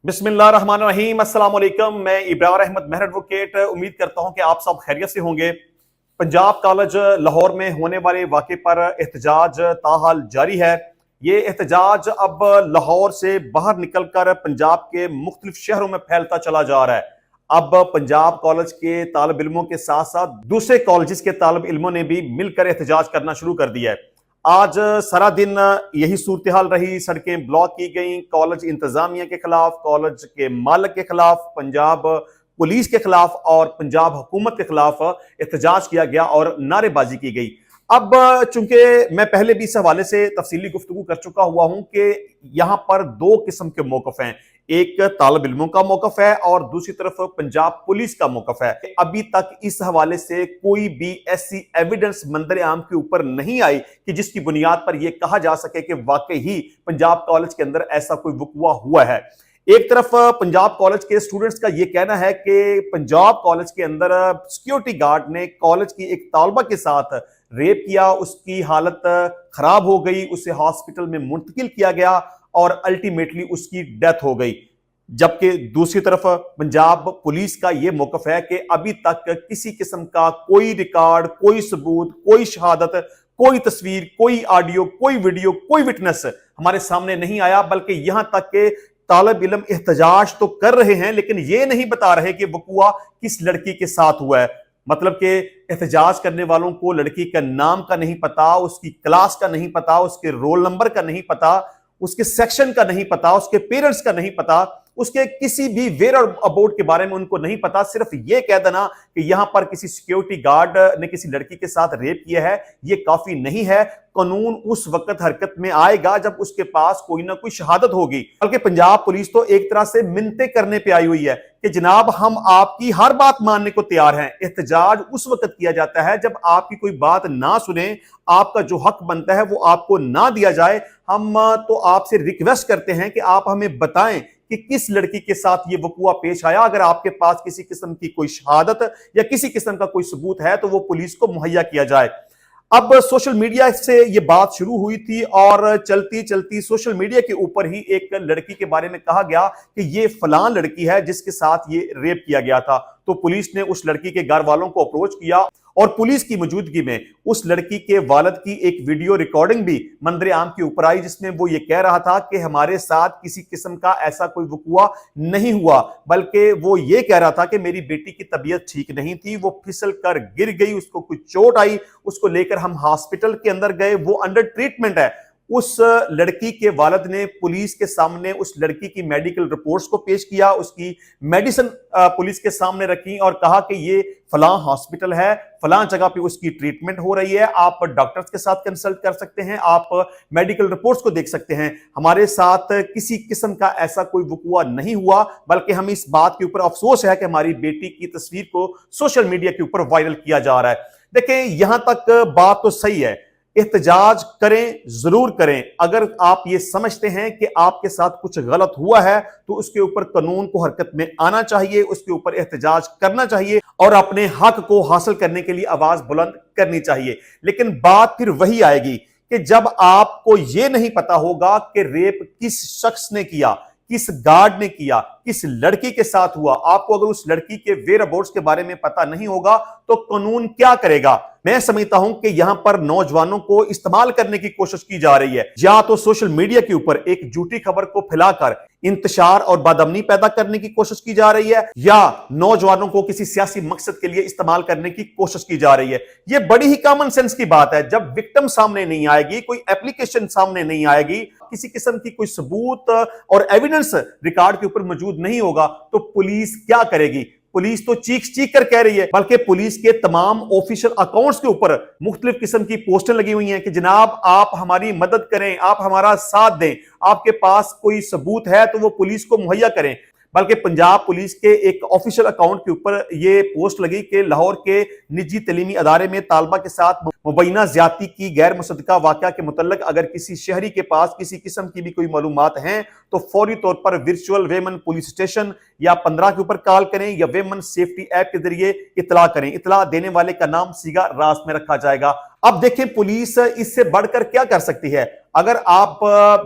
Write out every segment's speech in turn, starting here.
बिस्मिल्लाहिर्रहमानिर्रहीम, अस्सलाम वालेकुम। मैं इब्रार अहमद मेहर एडवोकेट उम्मीद करता हूं कि आप सब खैरियत से होंगे। पंजाब कॉलेज लाहौर में होने वाले वाक़े पर एहतजाज ताहाल जारी है। ये एहतजाज अब लाहौर से बाहर निकलकर पंजाब के मुख्तलिफ शहरों में फैलता चला जा रहा है। अब पंजाब कॉलेज के तालिब इल्मों के साथ साथ दूसरे कॉलेजेस के तालिब इल्मों ने भी मिलकर एहतजाज करना शुरू कर दिया है। आज सारा दिन यही सूरत हाल रही, सड़कें ब्लॉक की गई, कॉलेज इंतजामिया के खिलाफ, कॉलेज के मालिक के खिलाफ, पंजाब पुलिस के खिलाफ और पंजाब हुकूमत के खिलाफ एहतजाज किया गया और नारेबाजी की गई। अब चूंकि मैं पहले भी इस हवाले से तफसीली गुफ्तगू कर चुका हुआ हूं कि यहां पर दो किस्म के मौकफ हैं, एक तालिब इल्मों का मौकफ है और दूसरी तरफ पंजाब पुलिस का मौकफ है। अभी तक इस हवाले से कोई भी ऐसी एविडेंस मंजर आम के ऊपर नहीं आई कि जिसकी बुनियाद पर यह कहा जा सके कि वाकई ही पंजाब कॉलेज के अंदर ऐसा कोई वक़ुआ हुआ है। एक तरफ पंजाब कॉलेज के स्टूडेंट्स का यह कहना है कि पंजाब कॉलेज के अंदर सिक्योरिटी गार्ड ने कॉलेज की एक तालबा के साथ रेप किया, उसकी हालत खराब हो गई, उसे हॉस्पिटल में मुंतकिल किया गया और अल्टीमेटली उसकी डेथ हो गई। जबकि दूसरी तरफ पंजाब पुलिस का यह मौकफ है कि अभी तक किसी किस्म का कोई रिकॉर्ड, कोई सबूत, कोई शहादत, कोई तस्वीर, कोई ऑडियो, कोई वीडियो, कोई विटनेस हमारे सामने नहीं आया, बल्कि यहां तक के तालिब इल्म एहतजाज तो कर रहे हैं लेकिन यह नहीं बता रहे कि वक़ुआ किस लड़की के साथ हुआ है। मतलब कि एहतजाज करने वालों को लड़की का नाम का नहीं पता, उसकी क्लास का नहीं पता, उसके रोल नंबर का नहीं पता, उसके सेक्शन का नहीं पता, उसके पेरेंट्स का नहीं पता, उसके किसी भी वेयर अबाउट के बारे में उनको नहीं पता। सिर्फ ये कह देना कि यहां पर किसी सिक्योरिटी गार्ड ने किसी लड़की के साथ रेप किया है, ये काफी नहीं है। कानून उस वक्त हरकत में आएगा जब उसके पास कोई ना कोई शहादत होगी। बल्कि पंजाब पुलिस तो एक तरह से मिन्नतें करने पे आई हुई है कि जनाब हम आपकी हर बात मानने को तैयार हैं। एहतजाज उस वक्त किया जाता है जब आपकी कोई बात ना सुने, आपका जो हक बनता है वो आपको ना दिया जाए। हम तो आपसे रिक्वेस्ट करते हैं कि आप हमें बताएं कि किस लड़की के साथ ये वक़ुआ पेश आया। अगर आपके पास किसी किस्म की कोई शहादत या किसी किस्म का कोई सबूत है तो वो पुलिस को मुहैया किया जाए। अब सोशल मीडिया से ये बात शुरू हुई थी और चलती चलती सोशल मीडिया के ऊपर ही एक लड़की के बारे में कहा गया कि ये फलां लड़की है जिसके साथ ये रेप किया गया था। तो पुलिस ने उस लड़की के घर वालों को अप्रोच किया और पुलिस की मौजूदगी में उस लड़की के वालिद की एक वीडियो रिकॉर्डिंग भी मंजर आम के ऊपर आई, जिसमें वो ये कह रहा था कि हमारे साथ किसी किस्म का ऐसा कोई वक़ुआ नहीं हुआ, बल्कि वो ये कह रहा था कि मेरी बेटी की तबीयत ठीक नहीं थी, वो फिसल कर गिर गई, उसको कुछ चोट आई, उसको लेकर हम हॉस्पिटल के अंदर गए, वो अंडर ट्रीटमेंट है। उस लड़की के वालिद ने पुलिस के सामने उस लड़की की मेडिकल रिपोर्ट्स को पेश किया, उसकी मेडिसिन पुलिस के सामने रखी और कहा कि ये फलां हॉस्पिटल है, फलां जगह पे उसकी ट्रीटमेंट हो रही है, आप डॉक्टर्स के साथ कंसल्ट कर सकते हैं, आप मेडिकल रिपोर्ट्स को देख सकते हैं। हमारे साथ किसी किस्म का ऐसा कोई वक़ुआ नहीं हुआ, बल्कि हम इस बात के ऊपर अफसोस है कि हमारी बेटी की तस्वीर को सोशल मीडिया के ऊपर वायरल किया जा रहा है। देखें, यहां तक बात तो सही है, एहतजाज करें, जरूर करें। अगर आप ये समझते हैं कि आपके साथ कुछ गलत हुआ है तो उसके ऊपर कानून को हरकत में आना चाहिए, उसके ऊपर एहतजाज करना चाहिए और अपने हक को हासिल करने के लिए आवाज बुलंद करनी चाहिए। लेकिन बात फिर वही आएगी कि जब आपको यह नहीं पता होगा कि रेप किस शख्स ने किया, किस गार्ड ने किया, किस लड़की के साथ हुआ, आपको अगर उस लड़की के वेयर अबाउट्स के बारे में पता नहीं होगा तो कानून क्या करेगा। मैं समझता हूं कि यहां पर नौजवानों को इस्तेमाल करने की कोशिश की जा रही है, या तो सोशल मीडिया के ऊपर एक झूठी खबर को फैलाकर इंतशार और बदअमनी पैदा करने की कोशिश की जा रही है, या नौजवानों को किसी सियासी मकसद के लिए इस्तेमाल करने की कोशिश की जा रही है। यह बड़ी ही कॉमन सेंस की बात है। जब विक्टिम सामने नहीं आएगी, कोई एप्लीकेशन सामने नहीं आएगी, किसी किस्म की कोई सबूत और एविडेंस रिकॉर्ड के ऊपर मौजूद नहीं होगा तो पुलिस क्या करेगी। पुलिस तो चीख चीख कर कह रही है, बल्कि पुलिस के तमाम ऑफिशियल अकाउंट्स के ऊपर मुख्तलिफ किस्म की पोस्टर लगी हुई हैं कि जनाब आप हमारी मदद करें, आप हमारा साथ दें, आपके पास कोई सबूत है तो वो पुलिस को मुहैया करें। बल्कि पंजाब पुलिस के एक ऑफिशियल अकाउंट के ऊपर ये पोस्ट लगी कि लाहौर के निजी तलीमी अदारे में तालबा के साथ मुबैना ज्यादती की गैर मुसद्दका वाकया के मुतल्लिक अगर किसी शहरी के पास किसी किस्म की भी कोई मालूमात हैं तो फौरी तौर पर वर्चुअल वेमन पुलिस स्टेशन या 15 के ऊपर कॉल करें या वेमन सेफ्टी ऐप के जरिए इतला करें। इतला देने वाले का नाम सीगा रास में रखा जाएगा। अब देखें पुलिस इससे बढ़कर क्या कर सकती है। अगर आप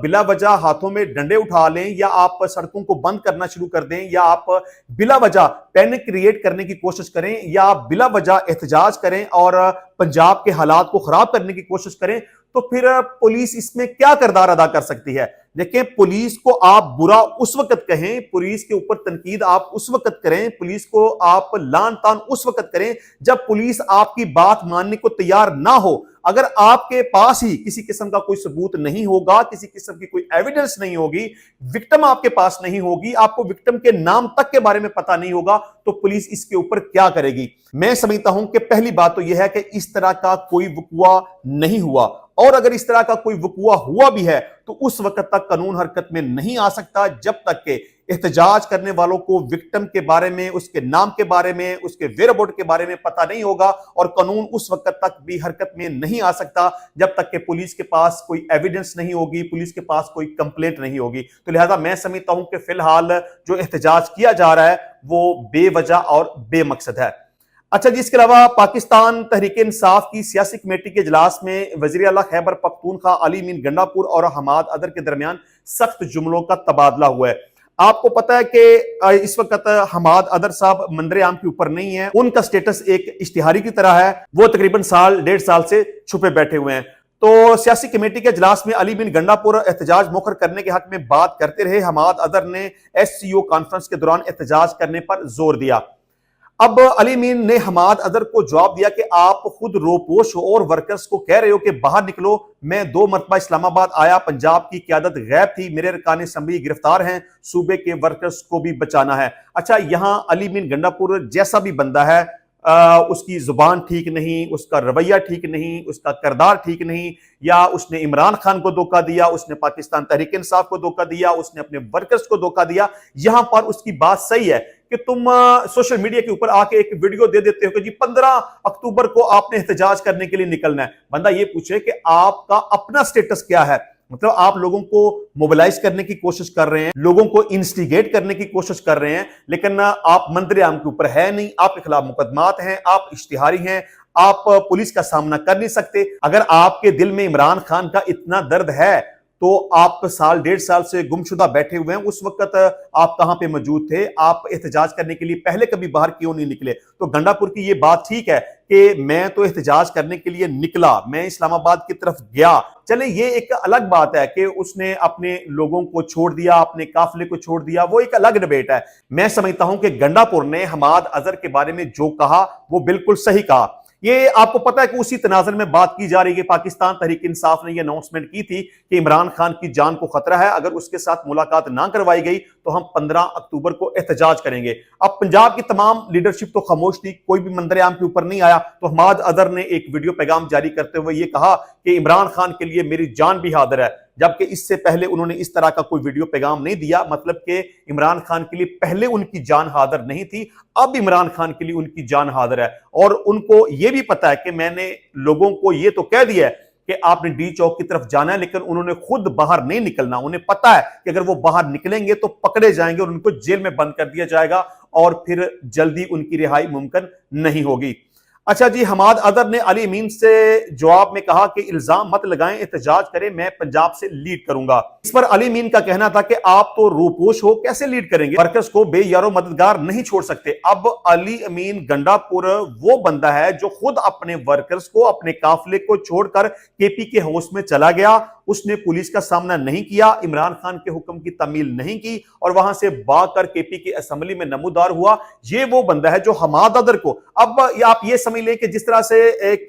बिला वजह हाथों में डंडे उठा लें या आप सड़कों को बंद करना शुरू कर दें या आप बिला वजह पैनिक क्रिएट करने की कोशिश करें या आप बिला वजह एहतजाज करें और पंजाब के हालात को खराब करने की कोशिश करें तो फिर पुलिस इसमें क्या किरदार अदा कर सकती है। देखिए पुलिस को आप बुरा उस वक्त कहें, पुलिस के ऊपर तनकीद आप उस वक्त करें, पुलिस को आप लान तान उस वक्त करें जब पुलिस आपकी बात मानने को तैयार ना हो। अगर आपके पास ही किसी किस्म का कोई सबूत नहीं होगा, किसी किस्म की कोई एविडेंस नहीं होगी, विक्टिम आपके पास नहीं होगी, आपको विक्टिम के नाम तक के बारे में पता नहीं होगा, तो पुलिस इसके ऊपर क्या करेगी। मैं समझता हूं कि पहली बात तो यह है कि इस तरह का कोई वक़ुआ नहीं हुआ, और अगर इस तरह का कोई वक़ुआ हुआ भी है तो उस वक्त तक कानून हरकत में नहीं आ सकता जब तक के एहतजाज करने वालों को विक्टिम के बारे में, उसके नाम के बारे में, उसके वेयरअबाउट के बारे में पता नहीं होगा, और कानून उस वक्त तक भी हरकत में नहीं आ सकता जब तक कि पुलिस के पास कोई एविडेंस नहीं होगी, पुलिस के पास कोई कंप्लेंट नहीं होगी। तो लिहाजा मैं समझता हूं कि फिलहाल जो एहतजाज किया जा रहा है वो बेवजह और बेमकसद है। अच्छा जी, इसके अलावा पाकिस्तान तहरीक इंसाफ की सियासी कमेटी के इजलास में वज़ीर आला खैबर पख्तूनख्वा अली अमीन गंडापुर और हमाद अदर के दरमियान सख्त जुमलों का तबादला हुआ है। आपको पता है कि इस वक्त हमाद अदर साहब मंदरे आम के ऊपर नहीं है, उनका स्टेटस एक इश्तिहारी की तरह है, वो तकरीबन साल 1.5 साल से छुपे बैठे हुए हैं। तो सियासी कमेटी के इजलास में अली बिन गंडापुर एहतजाज मुखर करने के हक में बात करते रहे। हमाद अदर ने SCO कॉन्फ्रेंस के दौरान एहतजाज करने पर जोर दिया। अब अली मीन ने हमाद अदर को जवाब दिया कि आप खुद रोपोश हो और वर्कर्स को कह रहे हो कि बाहर निकलो। मैं 2 मरतबा इस्लामाबाद आया, पंजाब की क्यादत गैब थी, मेरे अरकान असम्बली गिरफ्तार हैं, सूबे के वर्कर्स को भी बचाना है। अच्छा, यहां अली मीन गंडापुर जैसा भी बंदा है, उसकी जुबान ठीक नहीं, उसका रवैया ठीक नहीं, उसका किरदार ठीक नहीं, या उसने इमरान खान को धोखा दिया, उसने पाकिस्तान तहरीक इंसाफ को धोखा दिया, उसने अपने वर्कर्स को धोखा दिया। यहां पर उसकी बात सही है कि तुम सोशल मीडिया के ऊपर आके एक वीडियो दे देते हो कि जी 15 अक्टूबर को आपने एहतजाज करने के लिए निकलना है। बंदा ये पूछे कि आपका अपना स्टेटस क्या है, मतलब आप लोगों को मोबिलाइज करने की कोशिश कर रहे हैं, लोगों को इंस्टिगेट करने की कोशिश कर रहे हैं, लेकिन आप मंदरे आम के ऊपर है नहीं, आपके खिलाफ मुकदमात हैं, आप इश्तिहारी हैं, आप पुलिस का सामना कर नहीं सकते। अगर आपके दिल में इमरान खान का इतना दर्द है तो आप साल 1.5 साल से गुमशुदा बैठे हुए हैं, उस वक्त आप कहां पे मौजूद थे? आप एहतजाज करने के लिए पहले कभी बाहर क्यों नहीं निकले? तो गंडापुर की ये बात ठीक है कि मैं तो एहतजाज करने के लिए निकला, मैं इस्लामाबाद की तरफ गया। चले, ये एक अलग बात है कि उसने अपने लोगों को छोड़ दिया, अपने काफिले को छोड़ दिया, वो एक अलग डिबेट है। मैं समझता हूं कि गंडापुर ने हमाद अजहर के बारे में जो कहा वो बिल्कुल सही कहा। ये आपको पता है कि उसी तनाजुर में बात की जा रही है। पाकिस्तान तहरीक इंसाफ ने यह अनाउंसमेंट की थी कि इमरान खान की जान को खतरा है, अगर उसके साथ मुलाकात ना करवाई गई तो हम 15 अक्टूबर को एहतजाज करेंगे। अब पंजाब की तमाम लीडरशिप तो खामोश थी, कोई भी मंदरे आम के ऊपर नहीं आया। तो हमाद अदर ने एक वीडियो पैगाम जारी करते हुए यह कहा कि इमरान खान के लिए मेरी जान भी हाजिर है, जबकि इससे पहले उन्होंने इस तरह का कोई वीडियो पैगाम नहीं दिया। मतलब कि इमरान खान के लिए पहले उनकी जान हाजिर नहीं थी, अब इमरान खान के लिए उनकी जान हाजिर है। और उनको यह भी पता है कि मैंने लोगों को यह तो कह दिया है कि आपने डी चौक की तरफ जाना है, लेकिन उन्होंने खुद बाहर नहीं निकलना। उन्हें पता है कि अगर वो बाहर निकलेंगे तो पकड़े जाएंगे और उनको जेल में बंद कर दिया जाएगा और फिर जल्दी उनकी रिहाई मुमकिन नहीं होगी। अच्छा जी, हमाद अदर ने अली अमीन से जवाब में कहा कि इल्जाम मत लगाएं, एहतजाज करें, मैं पंजाब से लीड करूंगा। इस पर अली अमीन का कहना था कि आप तो रूपोश हो, कैसे लीड करेंगे, वर्कर्स को बेयारो मददगार नहीं छोड़ सकते। अब अली अमीन गंडापुर वो बंदा है जो खुद अपने वर्कर्स को, अपने काफिले को छोड़कर KP के हाउस में चला गया, उसने पुलिस का सामना नहीं किया, इमरान खान के हुक्म की तमील नहीं की और वहां से भागकर KP की असेंबली में नमूदार हुआ। ये वो बंदा है जो हमाद अदर को, अब आप ये समझ लें कि जिस तरह से एक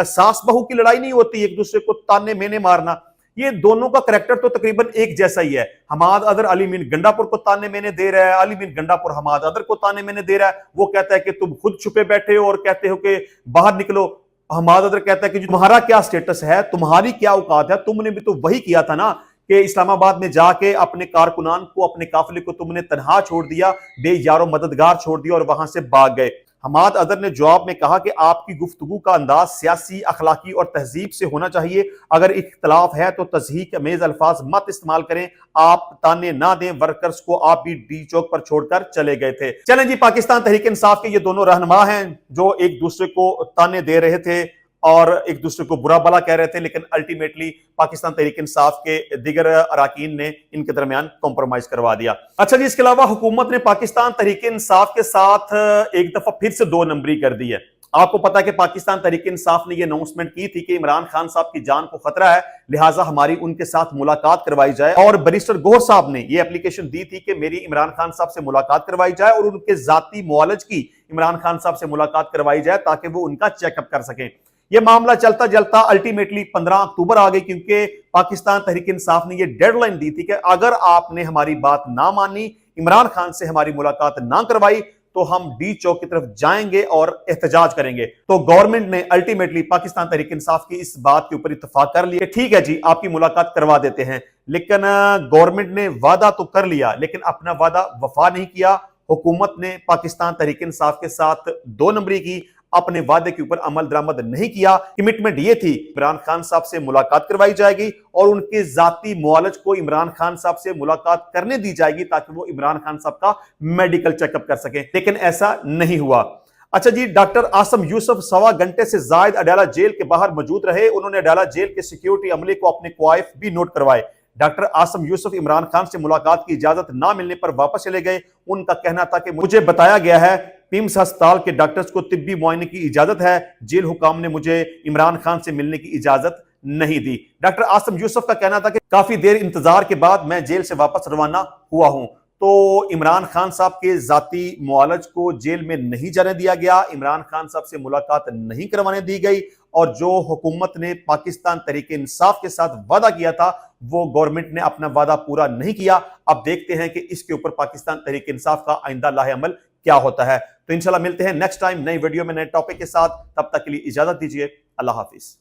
सास बहू की लड़ाई नहीं होती, एक दूसरे को ताने मेने मारना, ये दोनों का करैक्टर तो तकरीबन एक जैसा ही है। हमाद अदर अली अमीन गंडापुर को ताने मेने दे रहा है, अली अमीन गंडापुर हमाद अदर को ताने मेने दे रहा है। वो कहता है कि तुम खुद छुपे बैठे हो और कहते हो कि बाहर निकलो। हमाद अदर कहता है कि तुम्हारा क्या स्टेटस है, तुम्हारी क्या औकात है, तुमने भी तो वही किया था ना कि इस्लामाबाद में जाके अपने कारकुनान को, अपने काफिले को तुमने तनहा छोड़ दिया, बेयारो मददगार छोड़ दिया और वहां से भाग गए। हमाद अदर ने जवाब में कहा कि आपकी गुफ्तगू का अंदाज सियासी, अखलाकी और तहजीब से होना चाहिए। अगर इख्तलाफ है तो तज़हीक अमेज अल्फाज मत इस्तेमाल करें। आप ताने ना दें वर्कर्स को, आप भी डी चौक पर छोड़कर चले गए थे। चलें जी, पाकिस्तान तहरीक इंसाफ के ये दोनों रहनुमा हैं जो एक दूसरे को ताने दे रहे थे और एक दूसरे को बुरा भला कह रहे थे, लेकिन अल्टीमेटली पाकिस्तान तहरीक इंसाफ के दिगर अराकीन ने इनके दरमियान कॉम्प्रोमाइज करवा दिया। अच्छा जी, इसके अलावा हुकूमत ने पाकिस्तान तहरीक इंसाफ के साथ एक दफा फिर से 2 नंबरी कर दी है। आपको पता है कि पाकिस्तान तहरीक इंसाफ ने यह अनाउंसमेंट की थी कि इमरान खान साहब की जान को खतरा है, लिहाजा हमारी उनके साथ मुलाकात करवाई जाए। और बैरिस्टर गौहर साहब ने यह एप्लीकेशन दी थी कि मेरी इमरान खान साहब से मुलाकात करवाई जाए और उनके जाती मुआलज की इमरान खान साहब से मुलाकात करवाई जाए ताकि वो उनका चेकअप कर सकें। यह मामला चलता चलता अल्टीमेटली 15 अक्टूबर आ गई, क्योंकि पाकिस्तान तहरीक इंसाफ ने यह डेडलाइन दी थी कि अगर आपने हमारी बात ना मानी, इमरान खान से हमारी मुलाकात ना करवाई, तो हम डी चौक की तरफ जाएंगे और एहतजाज करेंगे। तो गवर्नमेंट ने अल्टीमेटली पाकिस्तान तहरीक इंसाफ की इस बात के ऊपर इत्तेफाक कर लिया, ठीक है जी आपकी मुलाकात करवा देते हैं। लेकिन गवर्नमेंट ने वादा तो कर लिया, लेकिन अपना वादा वफा नहीं किया। हुकूमत ने पाकिस्तान तहरीक इंसाफ के साथ 2 नंबरी की, अपने वादे के ऊपर अमल दरामद नहीं किया। कमिटमेंट ये थी इमरान खान साहब से मुलाकात करवाई जाएगी और उनके जाती मुआलज को इमरान खान साहब से मुलाकात करने दी जाएगी ताकि वो इमरान खान साहब का मेडिकल चेकअप कर सकें, लेकिन ऐसा नहीं हुआ। अच्छा जी, डॉक्टर आसम यूसुफ 1.25 घंटे से जायद अडाला जेल के बाहर मौजूद रहे। उन्होंने अडाला जेल के सिक्योरिटी अमले को अपने क्वाइफ भी नोट करवाए। डॉक्टर आसम यूसुफ इमरान खान से मुलाकात की इजाजत ना मिलने पर वापस चले गए। उनका कहना था कि मुझे बताया गया है पिम्स अस्पताल के डॉक्टर्स को तिब्बी मुआयने की इजाजत है, जेल हुकाम ने मुझे इमरान खान से मिलने की इजाजत नहीं दी। डॉक्टर आसम यूसुफ का कहना था कि काफी देर इंतजार के बाद मैं जेल से वापस रवाना हुआ हूं। तो इमरान खान साहब के जाती मुआलज को जेल में नहीं जाने दिया गया, इमरान खान साहब से मुलाकात नहीं करवाने दी गई और जो हुकूमत ने पाकिस्तान तहरीक इंसाफ के साथ वादा किया था वो गवर्नमेंट ने अपना वादा पूरा नहीं किया। अब देखते हैं कि इसके ऊपर पाकिस्तान तहरीक इंसाफ का आइंदा लाहे अमल क्या होता है। तो इंशाल्लाह मिलते हैं नेक्स्ट टाइम नई वीडियो में नए टॉपिक के साथ। तब तक के लिए इजाजत दीजिए। अल्लाह हाफिज।